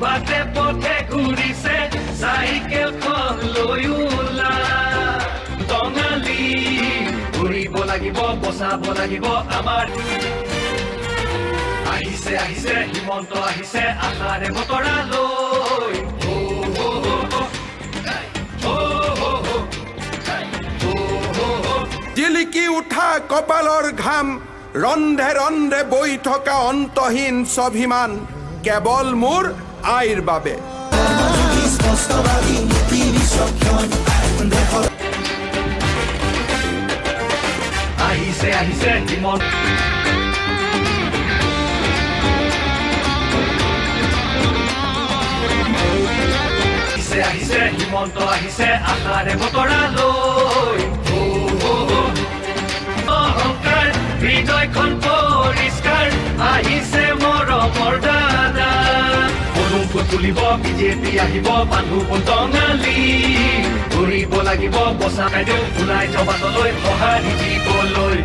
বাটে পথে ঘূৰিছে চাইকেলখন লৈ ওলা টঙালি ঘূৰিব লাগিব বচাব লাগিব আমাৰ আহিছে আহিছে হিমন্ত আহিছে আশাৰে বতৰা লৈ জিলিকি উঠা কপালৰ ঘাম ৰন্ধে ৰন্ধে বৈ থকা অন্তহীন স্বাভিমান কেৱল মোৰ আইৰ বাবে আহিছে আহিছে হিমন্ত আহিছে হিমন্ত আহিছে আশাৰে বতৰা লৈ অহংকাৰ হৃদয়খন পৰিষ্কাৰ আহিছে মৰমৰ দাদা অনুভূত তুলিব বিজেপি আহিব মানুহ টঙালি ঘূৰিব লাগিব বচা দিওঁ ওলাই জবাতলৈ সঁহাৰি দিবলৈ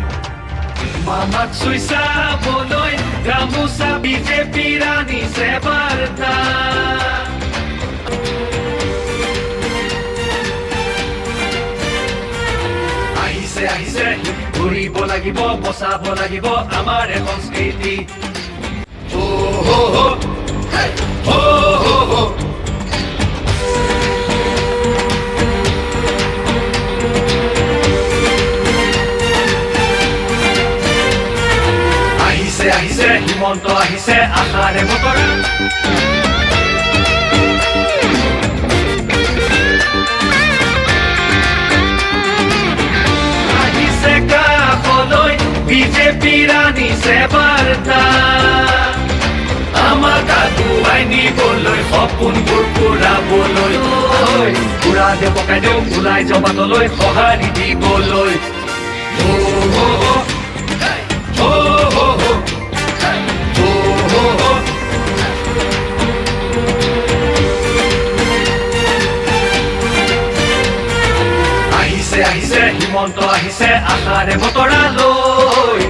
মামাক চুই চাবলৈ গামোচা বিজেপিৰ আনিছে বাৰ্তা আহিছে ঘূৰিব লাগিব বচাব লাগিব আমাৰ সংস্কৃতি আহিছে আহিছে হিমন্ত আহিছে আশাৰে বতৰা বিজেপিৰ আনিছে বাৰ্তা আমাক আগুৱাই নিবলৈ সপোনবোৰ পুৰাবলৈ পুৰা দে পকাই দিওঁ ওলাই জবাতলৈ সঁহাৰি দিবলৈ আহিছে আহিছে হিমন্ত আহিছে আশাৰে বতৰা লৈ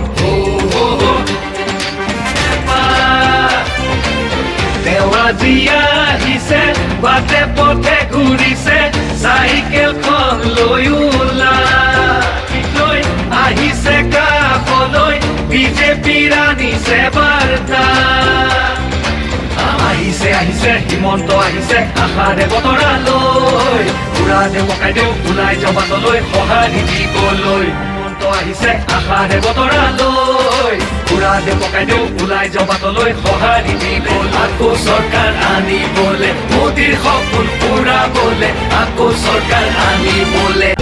দেৱাজী আহিছে বাটে পথে ঘূৰিছে চাইকেলখন লৈ ওলা আহিছে কাষলৈ বিজেপিৰ আনিছে বাৰ্তা আহিছে আহিছে হিমন্ত আহিছে আশাৰে বতৰা লৈ পুৰা দে পকাই দিওঁ ওলাই জবাতলৈ সঁহাৰি দিবলৈ হিমন্ত আহিছে আশাৰে বতৰা লৈ পুৰা দে পকাই দিওঁ ওলাই জবাতলৈ সঁহাৰি দিবলৈ আকৌ চৰকাৰ আনিবলে মোদীৰ সপোন পুৰাবলে আকৌ চৰকাৰ আনিবলে